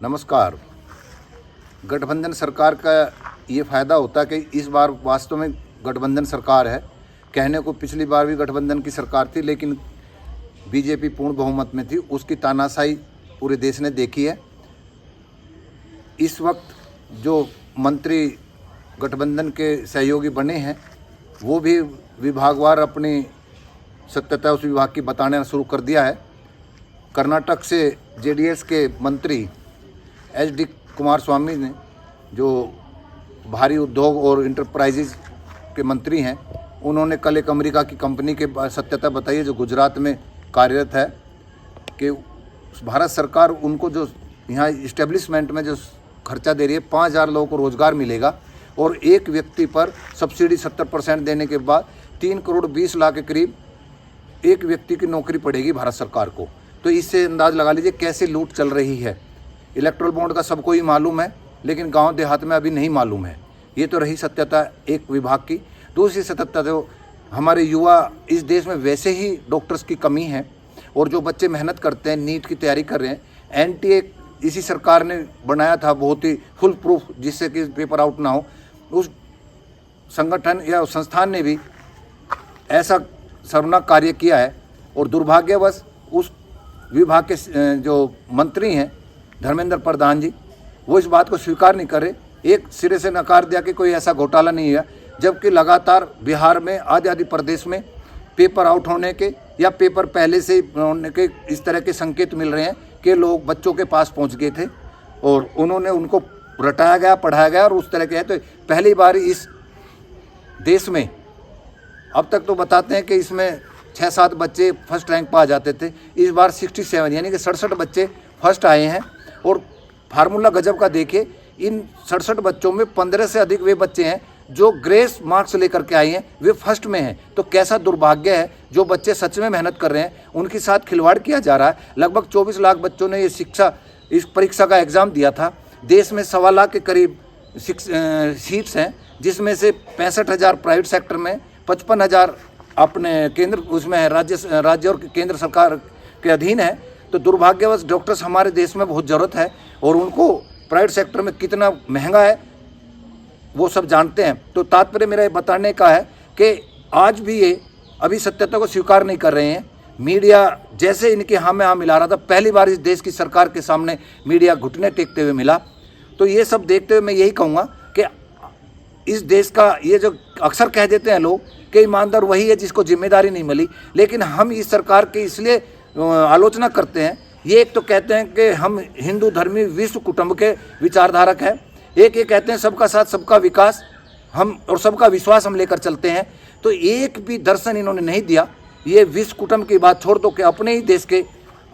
नमस्कार। गठबंधन सरकार का ये फ़ायदा होता है कि इस बार वास्तव में गठबंधन सरकार है। कहने को पिछली बार भी गठबंधन की सरकार थी, लेकिन बीजेपी पूर्ण बहुमत में थी। उसकी तानाशाही पूरे देश ने देखी है। इस वक्त जो मंत्री गठबंधन के सहयोगी बने हैं वो भी विभागवार अपनी सत्यता उस विभाग की बताना शुरू कर दिया है। कर्नाटक से जेडीएस के मंत्री एच.डी. कुमारस्वामी ने, जो भारी उद्योग और इंटरप्राइजेज के मंत्री हैं, उन्होंने कल एक अमेरिका की कंपनी के सत्यता बताई है जो गुजरात में कार्यरत है कि भारत सरकार उनको जो यहाँ इस्टेब्लिशमेंट में जो खर्चा दे रही है 5,000 लोगों को रोज़गार मिलेगा और एक व्यक्ति पर सब्सिडी 70% देने के बाद 3 करोड़ 20 लाख के करीब एक व्यक्ति की नौकरी पड़ेगी भारत सरकार को। तो इससे अंदाज़ लगा लीजिए कैसे लूट चल रही है। इलेक्ट्रल बॉन्ड का सबको ही मालूम है, लेकिन गांव देहात में अभी नहीं मालूम है। ये तो रही सत्यता एक विभाग की। दूसरी सत्यता तो हमारे युवा इस देश में वैसे ही डॉक्टर्स की कमी है और जो बच्चे मेहनत करते हैं, नीट की तैयारी कर रहे हैं, एनटीए इसी सरकार ने बनाया था बहुत ही फुल प्रूफ, जिससे कि पेपर आउट ना हो। उस संगठन या उस संस्थान ने भी ऐसा शर्मनाक कार्य किया है और दुर्भाग्यवश उस विभाग के जो मंत्री हैं धर्मेंद्र प्रधान जी, वो इस बात को स्वीकार नहीं कर रहे। एक सिरे से नकार दिया कि कोई ऐसा घोटाला नहीं है, जबकि लगातार बिहार में आदि प्रदेश में पेपर आउट होने के या पेपर पहले से होने के इस तरह के संकेत मिल रहे हैं कि लोग बच्चों के पास पहुंच गए थे और उन्होंने उनको रटाया गया, पढ़ाया गया और उस तरह के है। तो पहली बार इस देश में, अब तक तो बताते हैं कि इसमें 6-7 बच्चे फर्स्ट रैंक पा जाते थे, इस बार 67 यानी कि 67 बच्चे फर्स्ट आए हैं। और फार्मूला गजब का देखिए, इन 67 बच्चों में 15 से अधिक वे बच्चे हैं जो ग्रेस मार्क्स लेकर के आए हैं, वे फर्स्ट में हैं। तो कैसा दुर्भाग्य है, जो बच्चे सच में मेहनत कर रहे हैं उनके साथ खिलवाड़ किया जा रहा है। लगभग 24 लाख बच्चों ने इस परीक्षा का एग्ज़ाम दिया था। देश में 1.25 लाख के करीब सीट्स हैं, जिसमें से 65,000 प्राइवेट सेक्टर में, 55,000 अपने केंद्र उसमें है, राज्य और केंद्र सरकार के अधीन है। तो दुर्भाग्यवश डॉक्टर्स हमारे देश में बहुत ज़रूरत है और उनको प्राइवेट सेक्टर में कितना महंगा है वो सब जानते हैं। तो तात्पर्य मेरा ये बताने का है कि आज भी ये अभी सत्यता को स्वीकार नहीं कर रहे हैं। मीडिया जैसे इनके हाँ में हाँ मिला रहा था, पहली बार इस देश की सरकार के सामने मीडिया घुटने टेकते हुए मिला। तो ये सब देखते हुए मैं यही कहूँगा कि इस देश का, ये जो अक्सर कह देते हैं लोग कि ईमानदार वही है जिसको जिम्मेदारी नहीं मिली, लेकिन हम इस सरकार की इसलिए आलोचना करते हैं। ये एक तो कहते हैं कि हम हिंदू धर्मी विश्व कुटुंब के विचारधारक हैं, एक ये कहते हैं सबका साथ सबका विकास हम और सबका विश्वास हम लेकर चलते हैं। तो एक भी दर्शन इन्होंने नहीं दिया। ये विश्व कुटुंब की बात छोड़ दो कि अपने ही देश के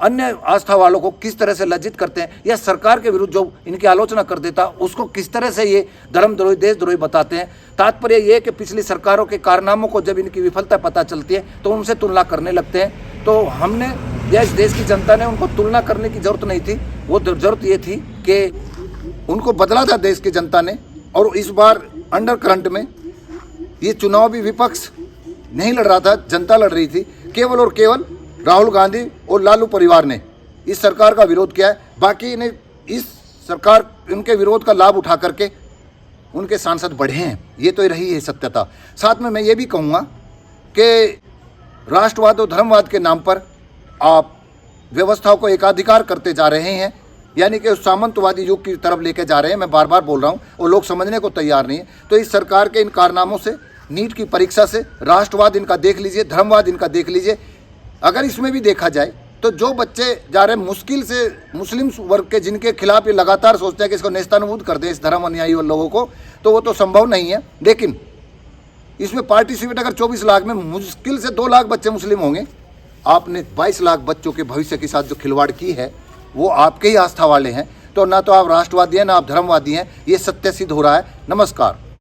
अन्य आस्था वालों को किस तरह से लज्जित करते हैं, या सरकार के विरुद्ध जो इनकी आलोचना कर देता उसको किस तरह से ये धर्मद्रोही देशद्रोही बताते हैं। तात्पर्य ये कि पिछली सरकारों के कारनामों को जब इनकी विफलता पता चलती है तो उनसे तुलना करने लगते हैं। तो हमने या इस देश की जनता ने उनको तुलना करने की जरूरत नहीं थी। वो जरूरत ये थी कि उनको बदला था देश की जनता ने। और इस बार अंडर करंट में ये चुनाव भी विपक्ष नहीं लड़ रहा था, जनता लड़ रही थी। केवल और केवल राहुल गांधी और लालू परिवार ने इस सरकार का विरोध किया है। बाकी इन्हें इस सरकार उनके विरोध का लाभ उठा करके उनके सांसद बढ़े हैं। ये तो रही है सत्यता। साथ में मैं ये भी कहूँगा कि राष्ट्रवाद और धर्मवाद के नाम पर आप व्यवस्थाओं को एकाधिकार करते जा रहे हैं, यानी कि उस सामंतवादी युग की तरफ लेके जा रहे हैं। मैं बार बार बोल रहा हूँ और लोग समझने को तैयार नहीं है। तो इस सरकार के इन कारनामों से, नीट की परीक्षा से, राष्ट्रवाद इनका देख लीजिए, धर्मवाद इनका देख लीजिए। अगर इसमें भी देखा जाए तो जो बच्चे जा रहे हैं मुश्किल से मुस्लिम वर्ग के, जिनके खिलाफ ये लगातार सोचते हैं कि इसको नेस्तनाबूद कर दें, इस धर्म अनुयायी लोगों को, तो वो तो संभव नहीं है। लेकिन इसमें पार्टिसिपेट अगर 24 लाख में मुश्किल से 2 लाख बच्चे मुस्लिम होंगे। आपने 22 लाख बच्चों के भविष्य के साथ जो खिलवाड़ की है वो आपके ही आस्था वाले हैं। तो ना तो आप राष्ट्रवादी हैं, ना आप धर्मवादी हैं। ये सत्य सिद्ध हो रहा है। नमस्कार।